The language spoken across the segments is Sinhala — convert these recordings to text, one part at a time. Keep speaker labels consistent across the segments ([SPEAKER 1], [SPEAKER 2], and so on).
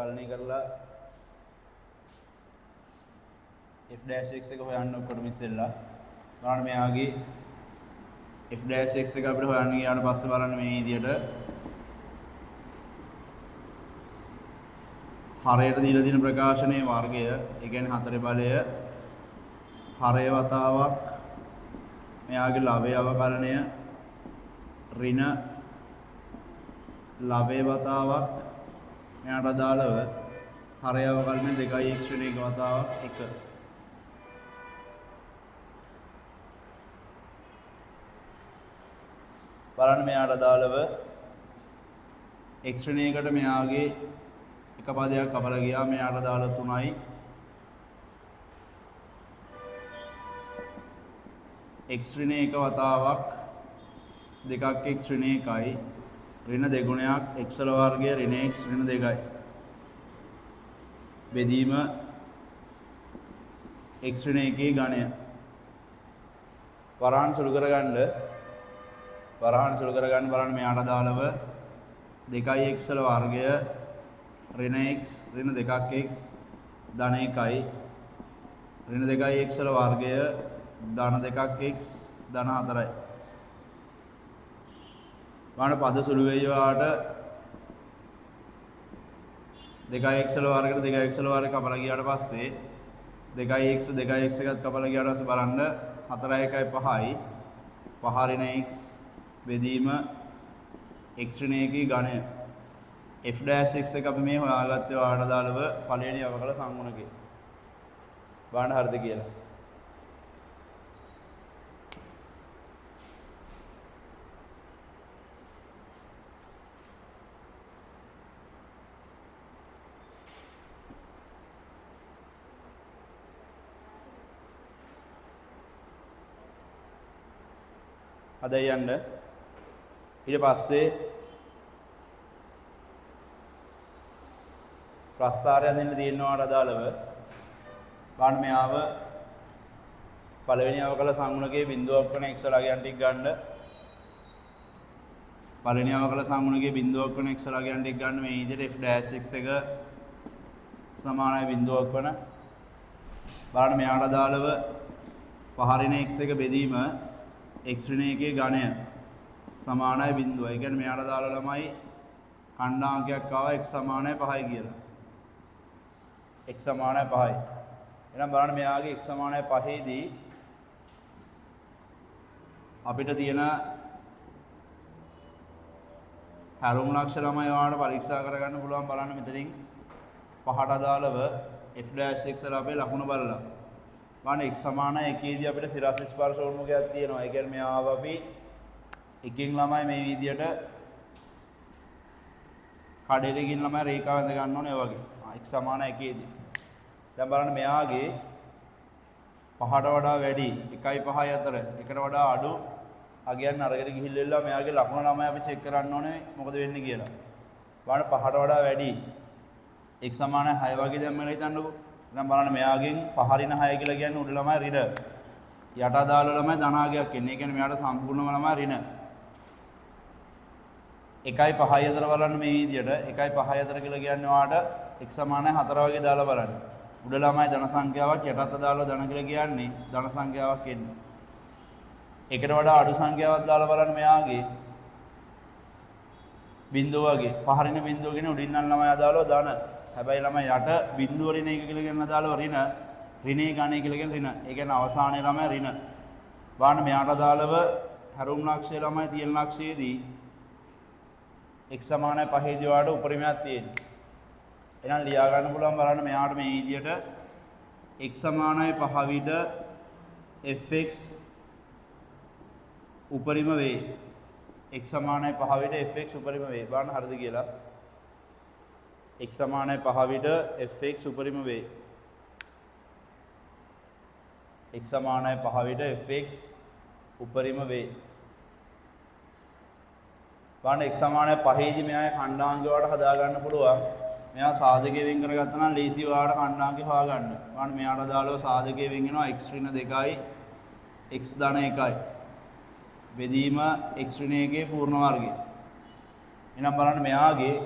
[SPEAKER 1] අවකලනය කරලා f dash x එක හොයන්න ඔක්කොටම ඉස්සෙල්ලා බලන්න මෙයාගේ f dash x එක අපිට හොයන්න ගියාට පස්සේ බලන්න මේ විදියට හරයට දීලා තියෙන ප්‍රකාශනයේ වර්ගය ඒ කියන්නේ 4 බලය හරය වතාවක් මෙයාගේ ලවයේ අවකලනය ඍණ ලවයේ වතාවක් මෙයාට අදාළව හරය අවකලනය 2x ඍණ 1 වතාවක් 1 බලන්න මෙයාට අදාළව x ඍණ 1කට මෙයාගේ එක පදයක් කපලා ගියා මෙයාට අදාළ 3යි x ඍණ 1 වතාවක් 2ක් x ඍණ 1යි ඍණ දෙගුණයක් x වල වර්ගය ඍණ x ඍණ 2යි බෙදීම x ඍණ 1 ඝණය වරහන් සුළු කරගන්න බලන්න මෙයාට අදාළව 2යි x වල වර්ගය ඍණ x ඍණ 2ක් x ධන 1යි ඍණ 2යි x වල වර්ගය ධන 2ක් x ධන 4යි බලන්න පද සුළු වෙයි වාට 2x වල වර්ගයට 2x වල වර්ගය කපලා ගියාට පස්සේ 2x එකත් කපලා ගියාට පස්සේ බලන්න 4 1යි 5යි 5 ඍණ x බෙදීම x ඍණ 1 ඝණය f dash x එක අපි මේ හොයාගත්තේ වාට අදාළව පළවෙනි අවකල සංගුණකේ බලන්න හරිද කියලා අද යන්න ඊට පස්සේ ප්‍රස්ථාරය දෙන්න තියෙනවාට අදාළව බලන්න මෙයාව පළවෙනි අවකල සංගුණකයේ බිඳුවක් වෙන x ලගයන් ටික ගන්න පළවෙනි අවකල සංගුණකයේ බිඳුවක් වෙන x ලගයන් ටික ගන්න මේ විදිහට f dash x එක සමානයි බිඳුවක් වෙන බලන්න මෙයාට අදාළව පහ ඍණ x එක බෙදීම x ඍණ 1 ඝණය සමානයි බිඳුව. ඒ කියන්නේ මෙයාට දාලා ළමයි ඛණ්ඩාංකයක් ආවා x සමානයි 5යි කියලා. x සමානයි 5යි. එහෙනම් බලන්න මෙයාගේ x සමානයි 5 දී අපිට තියෙන හැරුම් ලක්ෂ ළමයි වාට පරීක්ෂා කරගන්න පුළුවන් බලන්න මෙතනින් 5ට අදාළව f dash x වල අපේ ලකුණු බලලා. බලන්න x සමානයි 1 දී අපිට සිරස් ස්පර්ශ උන්මුඛයක් තියෙනවා. ඒ කියන්නේ මෙයාව අපි එකකින් ළමයි මේ විදියට කඩේකින් ළමයි රේඛාව ඇඳ ගන්න ඕනේ ඔය වගේ. x සමාන 1 දී. දැන් බලන්න මෙයාගේ 5ට වඩා වැඩි 1යි 5යි අතර එකට වඩා අඩු අගයන් අරගෙන ගිහිල්ලා මෙයාගේ ලකුණ ළමයි අපි චෙක් කරන්න ඕනේ මොකද වෙන්නේ කියලා. බලන්න 5ට වඩා වැඩි x සමාන 6 වගේ දැම්මලා හිතන්නකෝ. දැන් බලන්න මෙයාගෙන් 5 ඍණ 6 කියලා කියන්නේ උඩ ළමයි ඍණ. යට අදාළ ළමයි ධනාගයක් එන්නේ. ඒ කියන්නේ මෙයාට සම්පූර්ණම ළමයි ඍණ. 1යි 5යි අතර බලන්න මේ විදියට 1යි 5යි අතර කියලා කියන්නේ වාට x සමානයි 4 වගේ දාලා බලන්න. උඩ ළමයි ධන සංඛ්‍යාවක් යටත් අදාළව ධන කියලා කියන්නේ ධන සංඛ්‍යාවක් එන්නේ. එකට වඩා අඩු සංඛ්‍යාවක් දාලා බලන්න මෙයාගේ බිංදුව වගේ පහ ඍණ බිංදුව කියන උඩින් නම් ළමයි අදාළව ධන. හැබැයි ළමයි යට බිංදුව ඍණ 1 කියලා කියන අදාළව ඍණ ඍණේ ඝණය කියලා කියන ඍණ. ඒ කියන්නේ අවසානයේ ළමයි ඍණ. බලන්න මෙයාට අදාළව හැරුම් ලක්ෂයේ ළමයි තියෙන ලක්ෂයේදී x සමානයි 5 දී වාට උපරිමයක් තියෙනවා. එහෙනම් ලියා ගන්න පුළුවන් බලන්න මෙයාට මේ විදියට x සමානයි 5 විට fx උපරිම වේ. x සමානයි 5 විට fx උපරිම වේ. බලන්න හරිද කියලා. x සමානයි 5 විට fx උපරිම වේ. x සමානයි 5 විට fx උපරිම වේ. බලන්න x සමානයි 5 දී මෙයාගේ ඛණ්ඩාංක වලට හදා ගන්න පුළුවන්. මෙයා සාධකයේ වෙන් කරගත්තා නම් ලේසි වාට ඛණ්ඩාංකේ හොයාගන්න. බලන්න මෙයාට දාලා සාධකයේ වෙන් වෙනවා x ඍණ 2යි x ධන 1යි. බෙදීම x ඍණ 1ගේ පූර්ණ වර්ගය. එහෙනම් බලන්න මෙයාගේ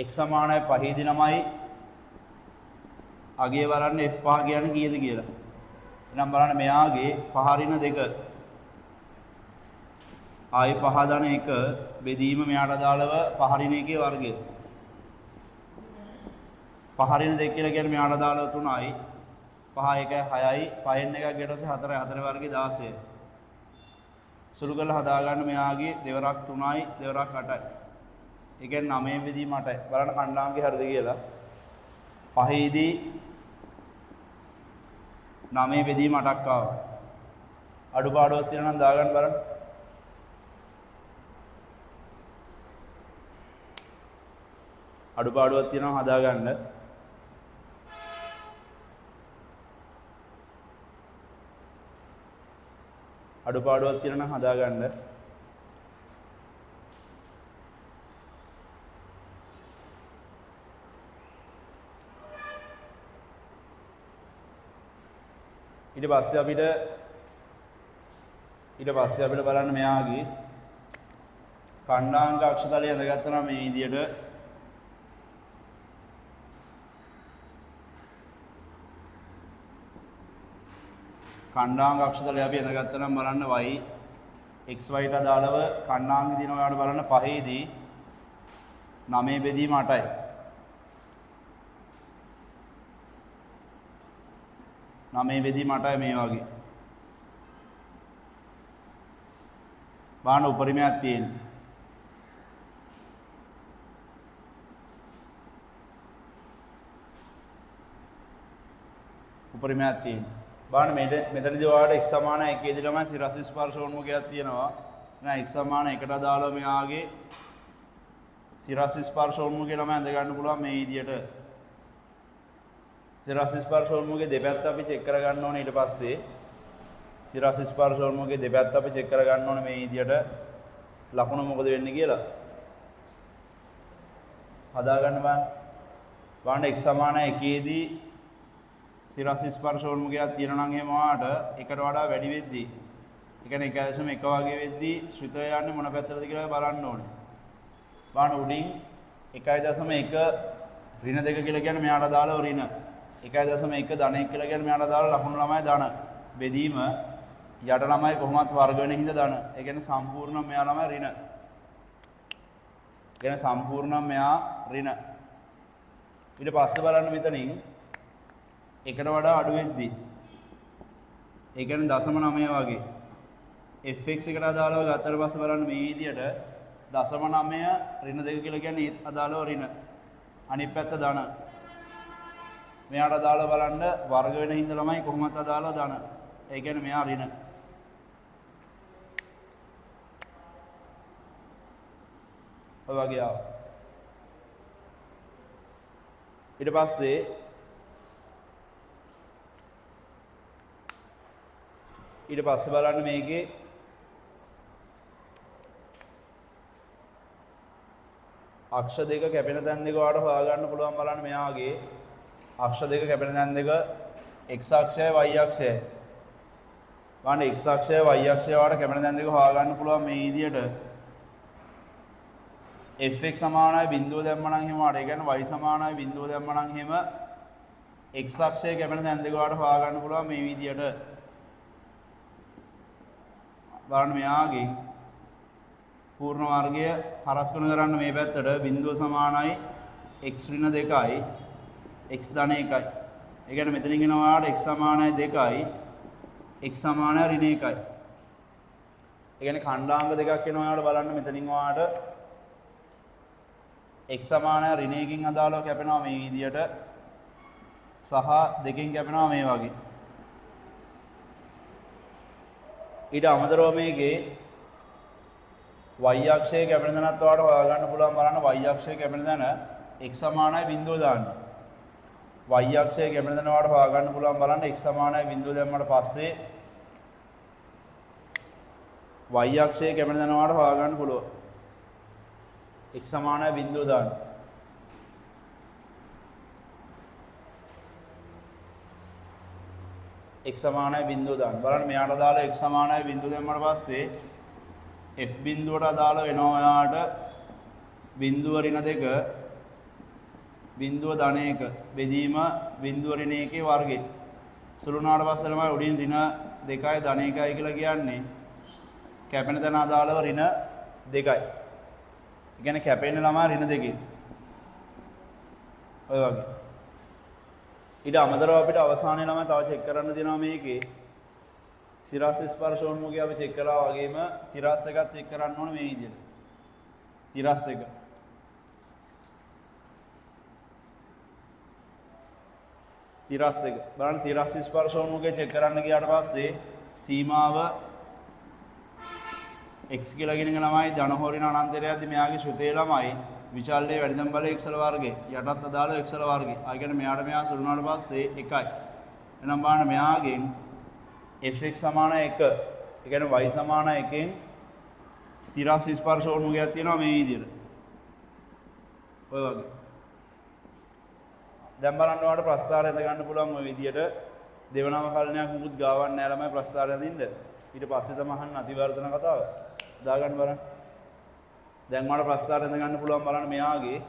[SPEAKER 1] x සමානයි 5 දී ළමයි අගේ බලන්න F5 කියන්නේ කීයද කියලා. එහෙනම් බලන්න මෙයාගේ පහ ඍණ 2 ආයි 5 ධන 1 බෙදීම මෙයාට අදාළව පහ ඍණ 1 වර්ගය. පහ ඍණ 2 කියලා කියන්නේ මෙයාට අදාළව 3යි. 5 1 6යි 5න් එකක් ඊට පස්සේ 4යි 4 වර්ගය 16යි. සුළු කරලා හදාගන්න මෙයාගේ දෙවරක් 3යි දෙවරක් 8යි. ඒ කියන්නේ 9 බෙදීම 8යි. බලන්න කණ්ඩායම්ගේ හරිද කියලා. පහේදී 9 බෙදීම 8ක් ආවා. අඩුපාඩුවක් තියෙනවා නම් දාගන්න බලන්න. අඩුපාඩුවක් තියෙනවා හදාගන්න. අඩුපාඩුවක් තියෙනවා නම් හදාගන්න. ඊට පස්සේ අපිට බලන්න මෙයාගේ කණ්ඩාංග අක්ෂතලය ඇඳගත්තා නම් මේ විදියට කණ්ඩාංග අක්ෂතලය අපි ඇඳගත්තා නම් බලන්න y xy ට අදාළව කණ්ඩාංග දිනන ඔයාලට බලන්න පහේදී 9 බෙදීම 8යි. 9 බෙදීම 8යි මේ වගේ. බාන උපරිමයක් තියෙනවා. උපරිමයක් තියෙනවා. බාන මෙතනදී ඔයාලට x සමාන 1 දී තමයි සිරස් ස්පර්ශ උන්මුඛයක් තියෙනවා. එහෙනම් x සමාන 1ට අදාළව මෙයාගේ සිරස් ස්පර්ශ උන්මුඛය ළමයි අඳ ගන්න පුළුවන් මේ විදියට. සිරස් ස්පර්ශ උන්මුඛයේ දෙපැත්ත අපි චෙක් කර ගන්න ඕනේ. ඊට පස්සේ සිරස් ස්පර්ශ උන්මුඛයේ දෙපැත්ත අපි චෙක් කර ගන්න ඕනේ මේ විදියට. ලකුණ මොකද වෙන්නේ කියලා හදා ගන්න බලන්න. බලන්න x සමාන 1 දී සිරස් ස්පර්ශ උන්මුඛයක් තියෙනවා නම් එහෙම වාට එකට වඩා වැඩි වෙද්දී ඒ කියන්නේ 1.1 වගේ වෙද්දී ශ්‍රිතය යන්නේ මොන පැත්තටද කියලා බලන්න ඕනේ. බලන්න උඩින් 1.1 ඍණ 2 කියලා කියන්නේ මෙයාට අදාළව ඍණ 1.1 ධන 1 කියලා කියන්නේ මෙයාට අදාළ ලකුණු ළමයි ධන බෙදීම යට ළමයි කොහොමත් වර්ග වෙන හින්දා ධන. ඒ කියන්නේ සම්පූර්ණ මෙයා ළමයි ඍණ. ඒ කියන්නේ සම්පූර්ණ මෙයා ඍණ. ඊට පස්සේ බලන්න මෙතනින් එකට වඩා අඩු වෙද්දී ඒ කියන්නේ 0.9 වගේ fx එකට අදාළව ගත්තට පස්සේ බලන්න මේ විදියට 0.9 ඍණ 2 කියලා කියන්නේ ඒත් අදාළව ඍණ අනිත් පැත්ත ධන. මෙයාට අදාළව බලන්න වර්ග වෙන හින්දා ළමයි කොහොමත් අදාළව ධන. ඒ කියන්නේ මෙයා ඍණ. ඔය වගේ ආව. ඊට පස්සේ බලන්න මේකේ අක්ෂ දෙක කැපෙන තැන් දෙක ඔයාලට හොයාගන්න පුළුවන්. බලන්න මෙයාගේ අක්ෂ දෙක කැපෙන තැන් දෙක x අක්ෂයයි y අක්ෂයයි. බලන්න x අක්ෂයයි y අක්ෂයයි ඔයාලට කැපෙන තැන් දෙක හොයාගන්න පුළුවන් මේ විදියට. fx සමානයි බිඳුව දැම්ම නම් එහෙම වාට. ඒ කියන්නේ y සමානයි බිඳුව දැම්ම නම් එහෙම x අක්ෂයේ කැපෙන තැන් දෙක ඔයාලට හොයාගන්න පුළුවන් මේ විදියට. බලන්න මෙයාගේ පූර්ණ වර්ගය හරස් ගුණ කරන්න මේ පැත්තට බිඳුව සමානයි x ඍණ 2යි x ධන 1යි. ඒ කියන්නේ මෙතනින් එනවා ඔයාලට x සමානයි 2යි x සමානයි ඍණ 1යි. ඒ කියන්නේ ඛණ්ඩාංග දෙකක් එනවා ඔයාලට බලන්න මෙතනින් ඔයාලට x සමානයි ඍණ 1කින් අදාළව කැපෙනවා මේ විදියට සහ 2කින් කැපෙනවා මේ වගේ. ඊට අමතරව මේකේ y අක්ෂයේ කැපෙන තැනත් ඔයාලට හොයාගන්න පුළුවන්. බලන්න y අක්ෂයේ කැපෙන තැන x සමානයි බිඳුව දාන්න. y අක්ෂයේ කැපෙන තැන ඔයාලට හොයාගන්න පුළුවන්. බලන්න x සමානයි බිඳුව දැම්මට පස්සේ y අක්ෂයේ කැපෙන තැන ඔයාලට හොයාගන්න පුළුවන්. x සමානයි බිඳුව දාන්න. x සමානයි බිඳුව දාන්න. බලන්න මෙයාට අදාළ x සමානයි බිඳුව දැම්මට පස්සේ f බිඳුවට අදාළ වෙනවා ඔයාලට බිඳුව ඍණ 2 බිඳුව ධන 1 බෙදීම බිඳුව ඍණ 1 වර්ගය. සුළු වුණාට පස්සේ ළමයි උඩින් ඍණ 2යි ධන 1යි කියලා කියන්නේ කැපෙන තැන අදාළව ඍණ 2යි. ඒ කියන්නේ කැපෙන්නේ ළමයි ඍණ 2කින්. ඔය වගේ. ඊට අමතරව අපිට අවසානයේ ළමයි තව චෙක් කරන්න දෙනවා මේකේ සිරස් ස්පර්ශ උන්මුඛය අපි චෙක් කළා වගේම තිරස් එකත් චෙක් කරන්න ඕනේ මේ විදිහට. තිරස් එක. තිරස් එක. බලන්න තිරස් ස්පර්ශ උන්මුඛය චෙක් කරන්න ගියාට පස්සේ සීමාව x කියලා ගෙනගෙන ළමයි ධන හෝරින අනන්තරයක්දී මෙයාගේ ශ්‍රුතේ ළමයි විචල්ලේ වැඩිදම් බල එක්සල වර්ගේ යටත් අදාළව එක්සල වර්ගේ. ආ කියන්නේ මෙයාට මෙයා සුළු වුණාට පස්සේ 1යි. එහෙනම් බලන්න මෙයාගෙන් fx සමාන 1. ඒ කියන්නේ y සමාන 1කින් තිරස් ස්පර්ශ උන්මුඛයක් තියෙනවා මේ විදිහට. ඔය වගේ. දැන් බලන්න ඔයාලට ප්‍රස්ථාරය ඇඳ ගන්න පුළුවන් ඔය විදිහට දෙවනම කලණයක් මුකුත් ගාවන්න නැහැ ළමයි ප්‍රස්ථාරය අඳින්න. ඊට පස්සේ තමයි අහන්න අතිවර්ධන කතාව. දාගන්න බලන්න. දැන් මට ප්‍රස්ථාරය ඇඳ ගන්න පුළුවන් බලන්න මෙයාගේ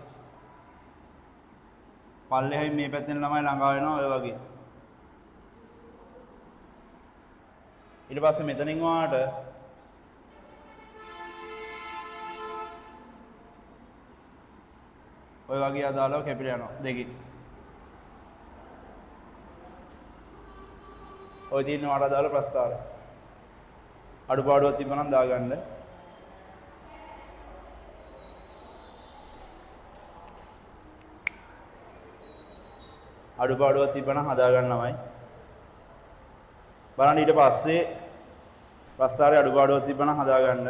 [SPEAKER 1] පල්ලෙහායි මේ පැත්තෙන් ළමයි ළඟා වෙනවා ඔය වගේ. ඊට පස්සේ මෙතනින් වාට ඔය වගේ අදාළව කැපිලා යනවා දෙකේ. ඔය තියෙන වාට අදාළ ප්‍රස්ථාරය. අඩුපාඩුවක් තිබ්බනම් දාගන්න. අඩුපාඩුවක් තිබ්බනම් හදාගන්නමයි. බලන්න ඊට පස්සේ ප්‍රස්ථාරයේ අඩුපාඩුවක් තිබ්බනම් හදාගන්න.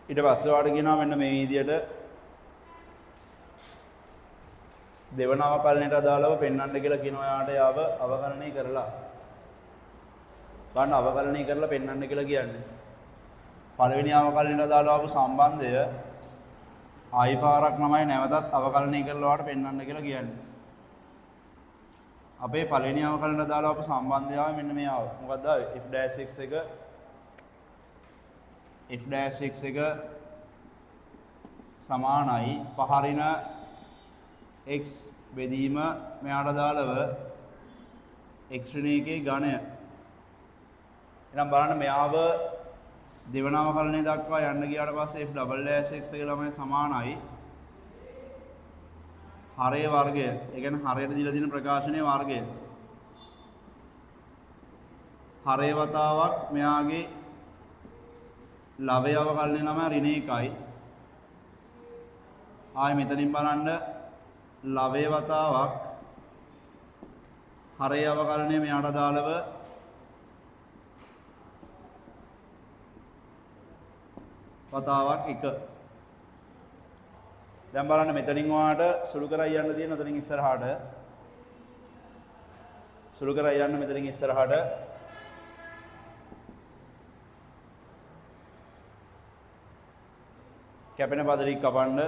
[SPEAKER 1] ඊට පස්සේ වාට කියනවා මෙන්න මේ විදියට දෙවන අවකලනයට අදාළව පෙන්වන්න කියලා කියනවා යාට යාව අවකලනය කරලා. බලන්න අවකලනය කරලා පෙන්වන්න කියලා කියන්නේ. පළවෙනි අවකලනයට අදාළව ආපු සම්බන්ධය ආයි පාරක් නමයි නැවතත් අවකලනය කරලා වාට පෙන්වන්න කියලා කියන්නේ. අපේ පළවෙනි අවකලනයට අදාළව ආපු සම්බන්ධය ආව මෙන්න මේ ආව. මොකක්ද ආවේ? f'(x) එක f'(x) එක සමානයි පහරින x බෙදීම මෙයාට අදාළව x ඍණ 1 ඝනය. එහෙනම් බලන්න මෙයාව දෙවන අවකලනය දක්වා යන්න ගියාට පස්සේ f'(x) එක ළමයි සමානයි හරයේ වර්ගය. ඒ කියන්නේ හරයට දීලා තියෙන ප්‍රකාශනයේ වර්ගය. හරය වතාවක් මෙයාගේ ලවය අවකලනය නම ඍණ 1යි. ආයෙ මෙතනින් බලන්න ලවය වතාවක් හරය අවකලනය මෙයාට අදාළව වතාවක් 1. දැන් බලන්න මෙතනින් ඔයාට සුළු කරලා යන්න තියෙන මෙතනින් ඉස්සරහට සුළු කරලා යන්න මෙතනින් ඉස්සරහට කැපෙන පදලික් කපන්න.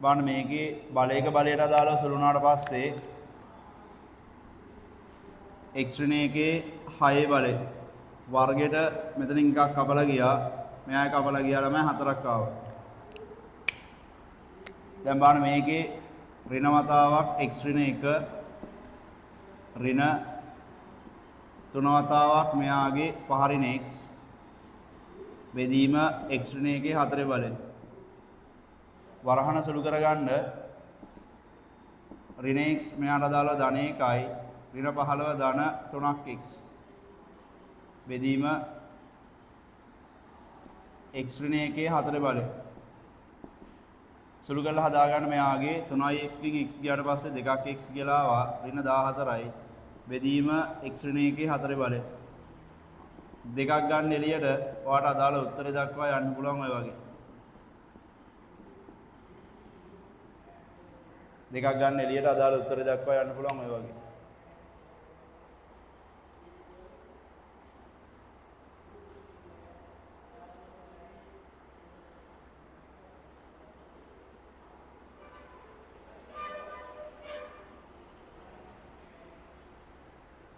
[SPEAKER 1] බලන්න මේකේ බලයක බලයට අදාළව සුළු වුණාට පස්සේ x ඍණ 1 6 බලය වර්ගයට මෙතනින් එකක් කපලා ගියා. මෙයා කපලා ගියා ළමයි 4ක් ආවා. දැන් බලන්න මේකේ ඍණ වතාවක් x ඍණ 1 ඍණ 3 වතාවක් මෙයාගේ පහරින x බෙදීම x ඍණ 1 4 බලය. වරහන සුළු කරගන්න ඍණ x මෙයාට අදාළව ධන 1යි ඍණ 15 ධන 3ක් x බෙදීම x ඍණ 1 4 බලය. සුළු කරලා හදාගන්න මෙයාගේ 3x කින් x ගියාට පස්සේ 2ක් x කියලා ආවා ඍණ 14යි බෙදීම x ඍණ 1 4 බලය. දෙකක් ගන්න එළියට ඔයාට අදාළ උත්තරේ දක්වා යන්න පුළුවන් ඔය වගේ. දෙකක් ගන්න එළියට අදාළ උත්තරය දක්වා යන්න පුළුවන් ඔය වගේ.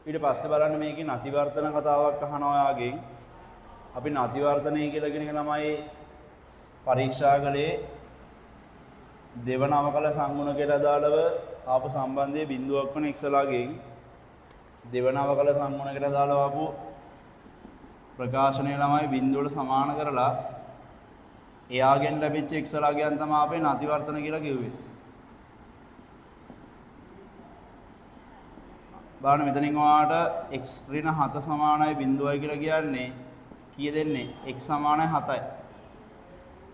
[SPEAKER 1] ඊට පස්සේ බලන්න මේකේ නතිවර්තන කතාවක් අහනවා ඔයාගෙන්. අපි නතිවර්තනය කියලා කියන එක තමයි පරීක්ෂා කළේ දෙවන අවකල සංගුණකයට අදාළව ආපු සම්බන්ධයේ බිඳුවක් වන එක්සලාගෙන් දෙවන අවකල සංගුණකයට අදාළව ආපු ප්‍රකාශනය ළමයි බිඳුවට සමාන කරලා එයාගෙන් ලැබිච්ච එක්සලාගයන් තමයි අපේ නතිවර්තන කියලා කිව්වේ. බලන්න මෙතනින් ඔයාලට x ඍණ 7 සමානයි බිඳුවයි කියලා කියන්නේ කීය දෙන්නේ x සමානයි 7යි.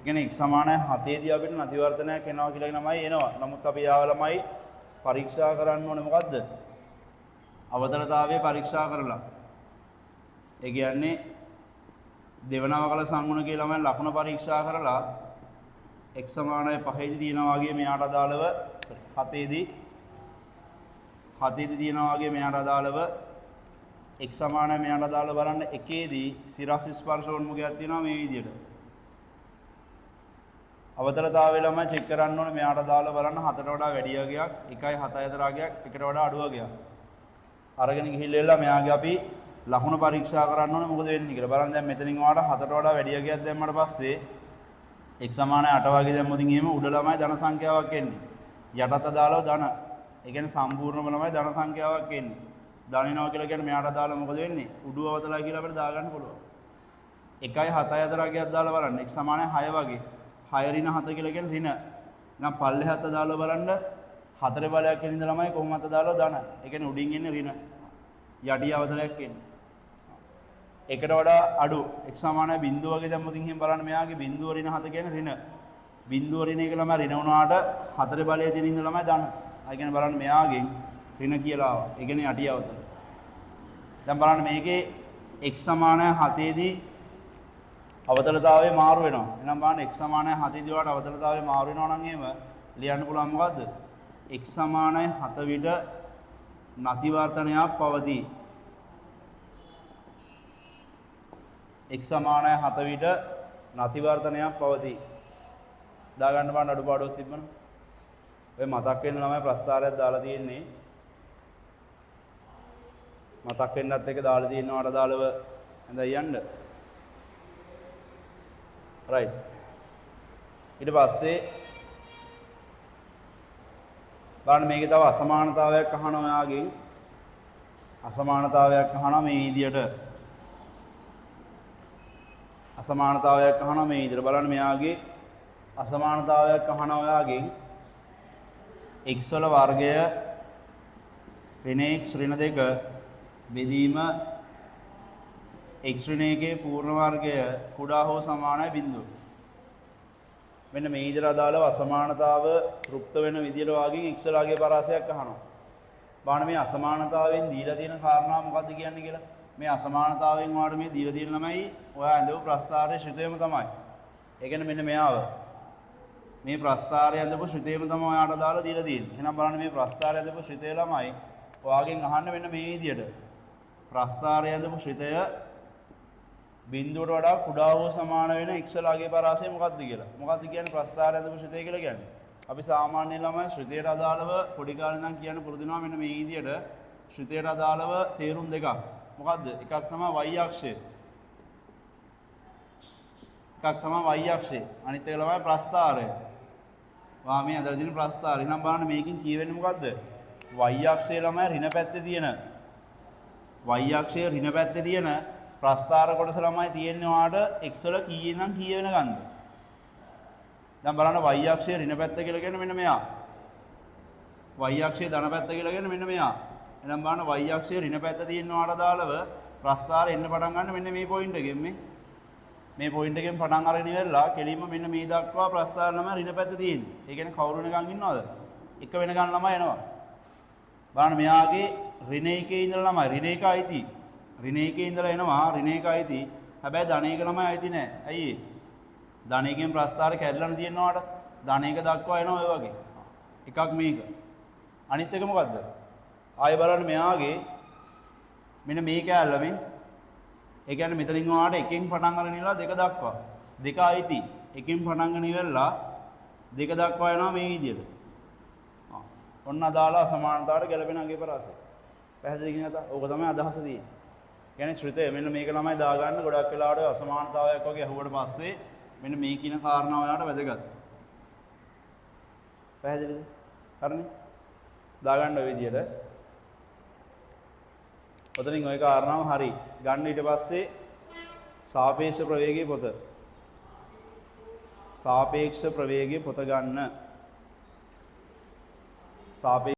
[SPEAKER 1] කියන්නේ x සමානයි 7 දී අපිට නතිවර්තනයක් එනවා කියලා නමයි එනවා. නමුත් අපි යාව ළමයි පරීක්ෂා කරන්න ඕනේ මොකද්ද? අවතරතාවය පරීක්ෂා කරලා. ඒ කියන්නේ දෙවන අවකල සංගුණකයේ ළමයි ලකුණ පරීක්ෂා කරලා x සමානයි 5 දී තියෙනවා වගේ මෙයාට අදාළව 7 දී තියෙනවා වගේ මෙයාට අදාළව x සමානයි මෙයාට අදාළව බලන්න එකේදී සිරස් ස්පර්ශ උන්මුඛයක් තියෙනවා මේ විදිහට. අවතරතාවය ළමයි චෙක් කරන්න ඕනේ මෙයාට අදාළව බලන්න 7ට වඩා වැඩි අගයක් 1යි 7යි අතර අගයක් 1ට වඩා අඩු අගයක්. අරගෙන ගිහිල්ලා මෙයාගේ අපි ලකුණ පරීක්ෂා කරන්න ඕනේ මොකද වෙන්නේ කියලා. බලන්න දැන් මෙතනින් ඔයාලට 7ට වඩා වැඩි අගයක් දැම්මට පස්සේ x සමානයි 8 වගේ දැම්මොත් එහෙම උඩ ළමයි ධන සංඛ්‍යාවක් එන්නේ. යටත් අදාළව ධන ඒ කියන්නේ සම්පූර්ණම ළමයි ධන සංඛ්‍යාවක් එන්නේ. ධනිනවා කියලා කියන්නේ මෙයාට අදාළව මොකද වෙන්නේ? උඩු අවතලයි කියලා අපිට දාගන්න පුළුවන්. 1යි 7යි අතර අගයක් දාලා බලන්න. x සමානයි 6 වගේ. 6 ඍණ 7 කියලා කියන්නේ ඍණ. නම් පල්ලෙහාට දාලා බලන්න 4 බලයක් වෙන ඉඳ ළමයි කොහොමද දාලා ධන. ඒ කියන්නේ උඩින් එන්නේ ඍණ. යටි අවතලයක් එන්නේ. එකට වඩා අඩු x සමානයි බිඳුව වගේ දැම්මොත් එහෙනම් බලන්න මෙයාගේ බිඳුව ඍණ 7 කියන්නේ ඍණ. බිඳුව ඍණ එක ළමයි ඍණ වුණාට 4 බලයේ තියෙන ඉඳ ළමයි ධන. ඒ කියන්නේ බලන්න මෙයාගෙන් ඍණ කියලා ආවා. ඒ කියන්නේ යටි අවතල. දැන් බලන්න මේකේ x සමානයි 7 දී අවතලතාවය මාරු වෙනවා. එහෙනම් බලන්න x සමානයි 7 දී වලට අවතලතාවය මාරු වෙනවා නම් එහෙම ලියන්න පුළුවන් මොකද්ද? x සමානයි 7 විට නතිවර්තනයක් පවතී. x සමානයි 7 විට නතිවර්තනයක් පවතී. දාගන්න බලන්න අඩුපාඩුවක් තිබ්බනම්. ඔය මතක් වෙන ළමයි ප්‍රස්තාරයක් දාලා තියෙන්නේ. මතක් වෙන්නත් එක දාලා තියෙනවාට දාලව හඳයි යන්න. right. ඊට පස්සේ බලන්න මේකේ තව අසමානතාවයක් අහනවා ඔයාගෙන්. අසමානතාවයක් අහනවා මේ විදියට. අසමානතාවයක් අහනවා මේ විදියට. බලන්න මෙයාගේ අසමානතාවයක් අහනවා ඔයාගෙන්. x වල වර්ගය ඍණ x ඍණ 2 බෙදීම x ඍණ 1 පූර්ණ වර්ගය කුඩා හෝ සමානයි බිඳුව. මෙන්න මේ විදිහට අදාළව අසමානතාව තෘප්ත වෙන විදිහට වාගේ x වලගේ පරාසයක් අහනවා. බලන්න මේ අසමානතාවයෙන් දීලා තියෙන කාරණා මොකක්ද කියන්නේ කියලා. මේ අසමානතාවයෙන් වාට මේ දීලා තියෙන ළමයි ඔයා ඇඳපු ප්‍රස්තාරයේ ශ්‍රිතයම තමයි. ඒ කියන්නේ මෙන්න මෙයාව මේ ප්‍රස්තාරය ඇඳපු ශ්‍රිතයම තමයි ඔයාට දාලා දීලා තියෙන්නේ. එහෙනම් බලන්න මේ ප්‍රස්තාරය ඇඳපු ශ්‍රිතය ළමයි ඔයාගෙන් අහන්න මෙන්න මේ විදිහට. ප්‍රස්තාරය ඇඳපු ශ්‍රිතය බිඳුවට වඩා කුඩා හෝ සමාන වෙන x ලාගේ පරාසය මොකක්ද කියලා. මොකක්ද කියන්නේ ප්‍රස්තාරය ඇඳපු ශ්‍රිතය කියලා කියන්නේ. අපි සාමාන්‍ය ළමයි ශ්‍රිතයට අදාළව පොඩි කාලේ ඉඳන් කියන්න පුරුදු වෙනවා මෙන්න මේ විදිහට ශ්‍රිතයට අදාළව තේරුම් දෙකක්. මොකද්ද? එකක් තමයි y අක්ෂය. එකක් තමයි y අක්ෂය. අනිත් එක තමයි ප්‍රස්තාරය. වාමයේ අදලා තියෙන ප්‍රස්තාරය. එහෙනම් බලන්න මේකෙන් කියවෙන්නේ මොකද්ද? y අක්ෂය ළමයි ඍණ පැත්තේ තියෙන y අක්ෂය ඍණ පැත්තේ තියෙන ප්‍රස්තාර කොටස ළමයි තියෙන්නේ ඔයාට x වල කීයෙන් නම් කීය වෙනකන්ද? දැන් බලන්න y අක්ෂය ඍණ පැත්ත කියලා කියන්නේ මෙන්න මෙයා. y අක්ෂය ධන පැත්ත කියලා කියන්නේ මෙන්න මෙයා. එහෙනම් බලන්න y අක්ෂය ඍණ පැත්ත තියෙන ඔයාට දාලව ප්‍රස්තාරය එන්න පටන් ගන්න මෙන්න මේ පොයින්ට් එකෙන් මේ පොයින්ට් එකෙන් පටන් අරගෙන ඉවරලා කෙලින්ම මෙන්න මේ දක්වා ප්‍රස්තාර ළමයි ඍණ පැත්ත තියෙන්නේ. ඒ කියන්නේ කවුරු වෙනකන් ඉන්නවද? එක වෙනකන් ළමයි එනවා. බලන්න මෙයාගේ ඍණ එකේ ඉඳලා ළමයි ඍණ එක අයිති. ඍණ එකේ ඉඳලා එනවා ඍණ එක අයිති. හැබැයි ධන එක ළමයි අයිති නෑ. ඇයි ඒ? ධන එකෙන් ප්‍රස්තාර කැඩලානේ තියෙනවාට ධන එක දක්වා එනවා ඔය වගේ. එකක් මේක. අනිත් එක මොකද්ද? ආයෙ බලන්න මෙයාගේ මෙන්න මේ කෑල්ල මේ. ඒ කියන්නේ මෙතනින් ඔයාලට එකෙන් පටන් අරගෙන ඉවරලා දෙක දක්වා. දෙක අයිති. එකෙන් පටන් ගන්න ඉවරලා දෙක දක්වා යනවා මේ විදියට. ඔන්න අදාළ අසමානතාවට ගැලපෙන අගේ පරාසය. පැහැදිලි කියනත ඕක තමයි අදහස තියෙන්නේ. කියන්නේ ශ්‍රිතය මෙන්න මේක ළමයි දාගන්න ගොඩක් වෙලාවට අසමානතාවයක් වගේ අහුවට පස්සේ මෙන්න මේ කියන කාරණාව ඔයාලට වැදගත්. පැහැදිලිද? හරිනේ? දාගන්න ඔය විදියට. ඔතනින් ওই කාරණාව හරි. ගන්න ඊට පස්සේ සාපේක්ෂ ප්‍රවේගයේ පොත. සාපේක්ෂ ප්‍රවේගයේ පොත ගන්න. සාපේක්ෂ